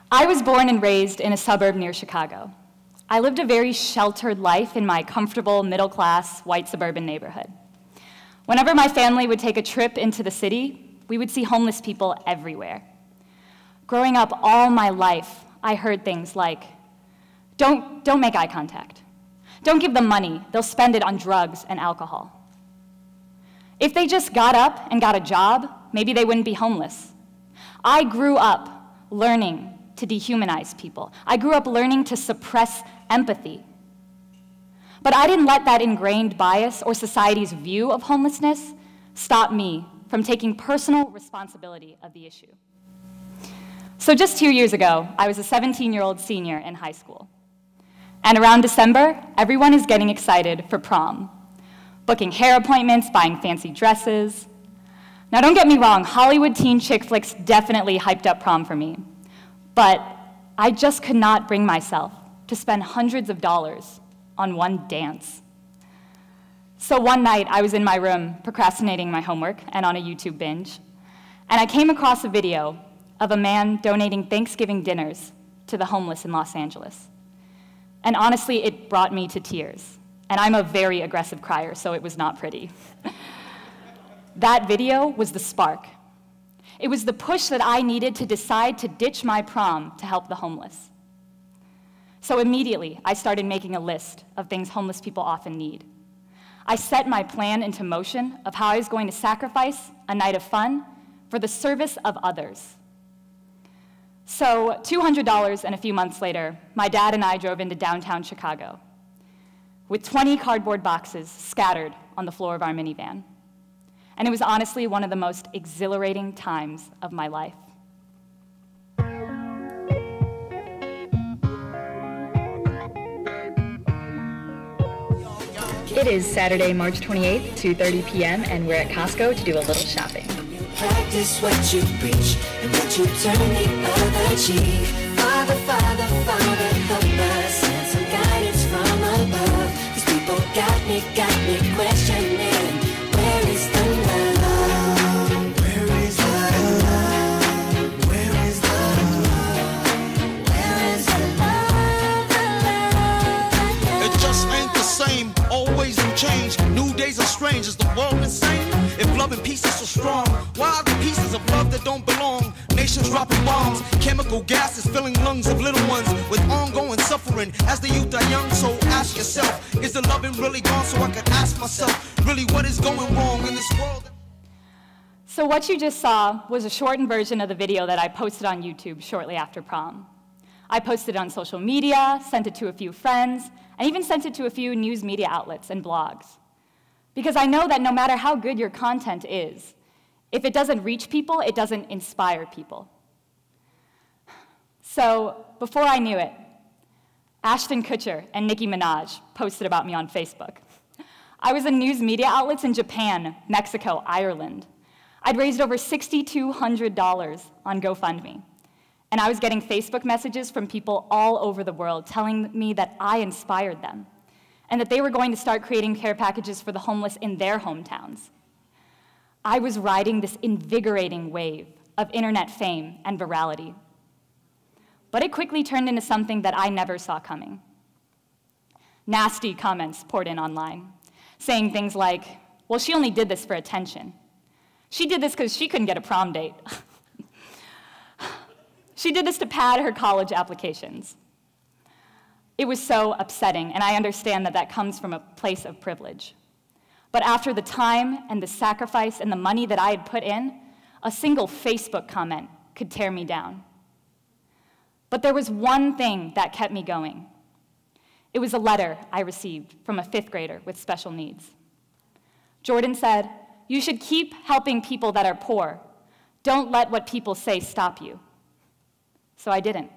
I was born and raised in a suburb near Chicago. I lived a very sheltered life in my comfortable, middle-class, white suburban neighborhood. Whenever my family would take a trip into the city, we would see homeless people everywhere. Growing up all my life, I heard things like, don't make eye contact. Don't give them money, they'll spend it on drugs and alcohol. If they just got up and got a job, maybe they wouldn't be homeless. I grew up learning to dehumanize people. I grew up learning to suppress empathy. But I didn't let that ingrained bias or society's view of homelessness stop me from taking personal responsibility of the issue. So just 2 years ago, I was a 17-year-old senior in high school. And around December, everyone is getting excited for prom, booking hair appointments, buying fancy dresses. Now don't get me wrong, Hollywood teen chick flicks definitely hyped up prom for me. But I just could not bring myself to spend hundreds of dollars on one dance. So one night, I was in my room procrastinating my homework and on a YouTube binge, and I came across a video of a man donating Thanksgiving dinners to the homeless in Los Angeles. And honestly, it brought me to tears. And I'm a very aggressive crier, so it was not pretty. That video was the spark. It was the push that I needed to decide to ditch my prom to help the homeless. So immediately, I started making a list of things homeless people often need. I set my plan into motion of how I was going to sacrifice a night of fun for the service of others. So $200 and a few months later, my dad and I drove into downtown Chicago with 20 cardboard boxes scattered on the floor of our minivan. And it was honestly one of the most exhilarating times of my life. It is Saturday, March 28th, 2:30 p.m., and we're at Costco to do a little shopping. Practice what you preach, and what you turn the other cheek. Father, Father, Father, help us, send some guidance from above. These people got me questioning, where is the love? Where is the love? Where is the love? Where is the love? It just ain't the same, always new change. New days are strange, is the world insane? If love and peace is so strong, why are the pieces of love that don't belong? Nations dropping bombs, chemical gases filling lungs of little ones with ongoing suffering as the youth are young. So ask yourself, is the loving really gone? So I could ask myself, really what is going wrong in this world? So what you just saw was a shortened version of the video that I posted on YouTube shortly after prom. I posted it on social media, sent it to a few friends, and even sent it to a few news media outlets and blogs. Because I know that no matter how good your content is, if it doesn't reach people, it doesn't inspire people. So before I knew it, Ashton Kutcher and Nicki Minaj posted about me on Facebook. I was in news media outlets in Japan, Mexico, Ireland. I'd raised over $6,200 on GoFundMe. And I was getting Facebook messages from people all over the world telling me that I inspired them, and that they were going to start creating care packages for the homeless in their hometowns. I was riding this invigorating wave of internet fame and virality. But it quickly turned into something that I never saw coming. Nasty comments poured in online, saying things like, well, she only did this for attention. She did this because she couldn't get a prom date. She did this to pad her college applications. It was so upsetting, and I understand that that comes from a place of privilege. But after the time and the sacrifice and the money that I had put in, a single Facebook comment could tear me down. But there was one thing that kept me going. It was a letter I received from a 5th grader with special needs. Jordan said, "You should keep helping people that are poor. Don't let what people say stop you." So I didn't.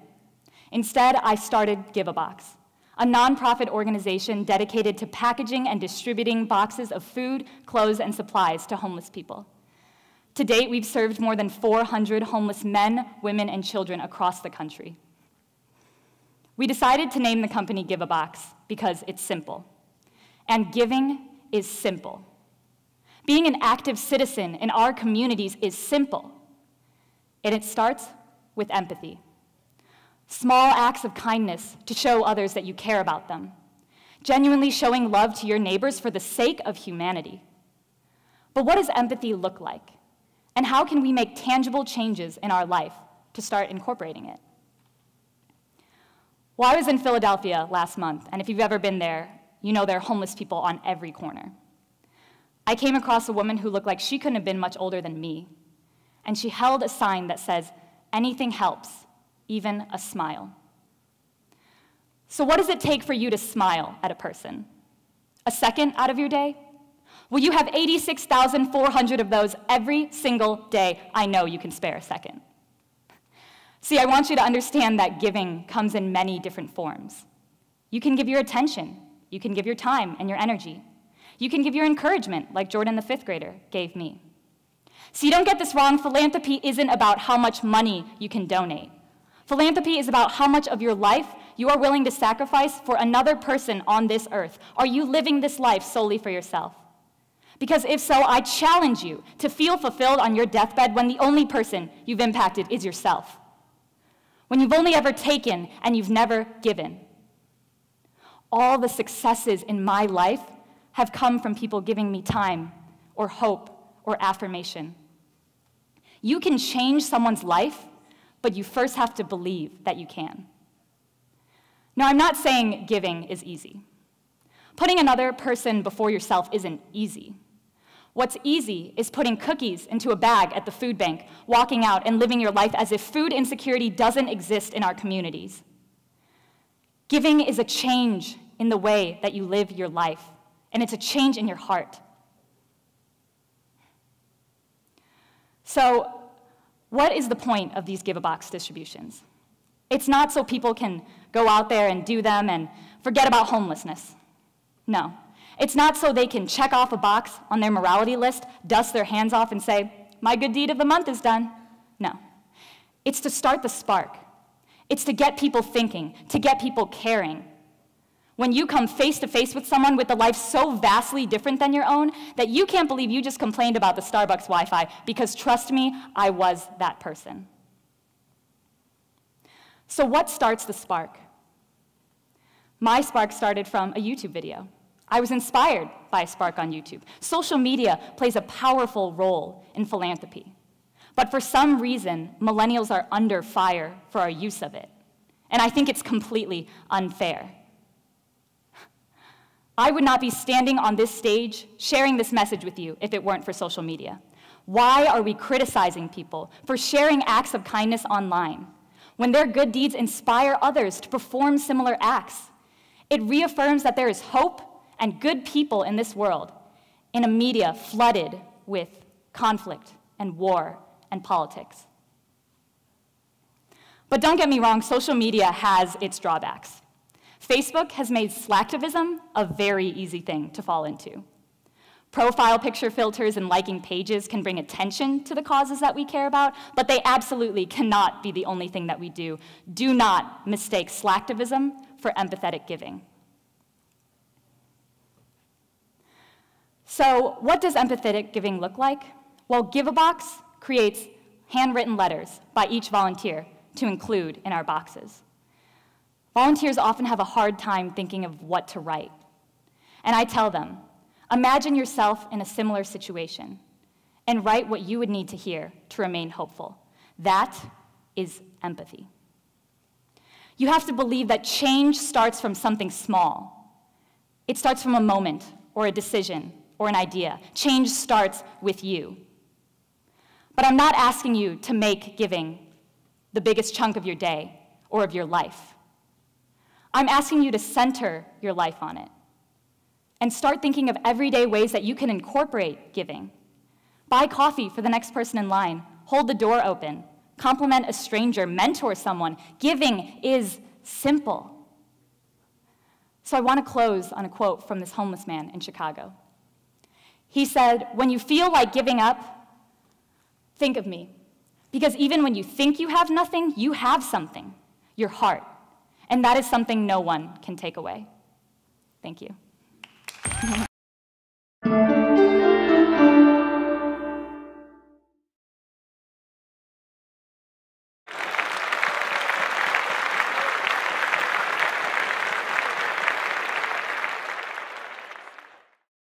Instead, I started Give-A-Box, a nonprofit organization dedicated to packaging and distributing boxes of food, clothes, and supplies to homeless people. To date, we've served more than 400 homeless men, women, and children across the country. We decided to name the company Give a Box because it's simple. And giving is simple. Being an active citizen in our communities is simple. And it starts with empathy. Small acts of kindness to show others that you care about them. Genuinely showing love to your neighbors for the sake of humanity. But what does empathy look like? And how can we make tangible changes in our life to start incorporating it? Well, I was in Philadelphia last month, and if you've ever been there, you know there are homeless people on every corner. I came across a woman who looked like she couldn't have been much older than me, and she held a sign that says, "Anything helps, even a smile." So what does it take for you to smile at a person? A second out of your day? Well, you have 86,400 of those every single day. I know you can spare a second. See, I want you to understand that giving comes in many different forms. You can give your attention. You can give your time and your energy. You can give your encouragement, like Jordan, the 5th grader, gave me. See, don't get this wrong. Philanthropy isn't about how much money you can donate. Philanthropy is about how much of your life you are willing to sacrifice for another person on this earth. Are you living this life solely for yourself? Because if so, I challenge you to feel fulfilled on your deathbed when the only person you've impacted is yourself. When you've only ever taken and you've never given. All the successes in my life have come from people giving me time or hope or affirmation. You can change someone's life, but you first have to believe that you can. Now, I'm not saying giving is easy. Putting another person before yourself isn't easy. What's easy is putting cookies into a bag at the food bank, walking out and living your life as if food insecurity doesn't exist in our communities. Giving is a change in the way that you live your life, and it's a change in your heart. So, what is the point of these give-a-box distributions? It's not so people can go out there and do them and forget about homelessness. No. It's not so they can check off a box on their morality list, dust their hands off, and say, "My good deed of the month is done." No. It's to start the spark. It's to get people thinking, to get people caring. When you come face to face with someone with a life so vastly different than your own that you can't believe you just complained about the Starbucks Wi-Fi, because trust me, I was that person. So what starts the spark? My spark started from a YouTube video. I was inspired by a spark on YouTube. Social media plays a powerful role in philanthropy. But for some reason, millennials are under fire for our use of it. And I think it's completely unfair. I would not be standing on this stage sharing this message with you if it weren't for social media. Why are we criticizing people for sharing acts of kindness online when their good deeds inspire others to perform similar acts? It reaffirms that there is hope and good people in this world in a media flooded with conflict and war and politics. But don't get me wrong, social media has its drawbacks. Facebook has made slacktivism a very easy thing to fall into. Profile picture filters and liking pages can bring attention to the causes that we care about, but they absolutely cannot be the only thing that we do. Do not mistake slacktivism for empathetic giving. So what does empathetic giving look like? Well, Give-a-Box creates handwritten letters by each volunteer to include in our boxes. Volunteers often have a hard time thinking of what to write. And I tell them, imagine yourself in a similar situation and write what you would need to hear to remain hopeful. That is empathy. You have to believe that change starts from something small. It starts from a moment or a decision or an idea. Change starts with you. But I'm not asking you to make giving the biggest chunk of your day or of your life. I'm asking you to center your life on it and start thinking of everyday ways that you can incorporate giving. Buy coffee for the next person in line, hold the door open, compliment a stranger, mentor someone. Giving is simple. So I want to close on a quote from this homeless man in Chicago. He said, "When you feel like giving up, think of me. Because even when you think you have nothing, you have something, your heart. And that is something no one can take away. Thank you.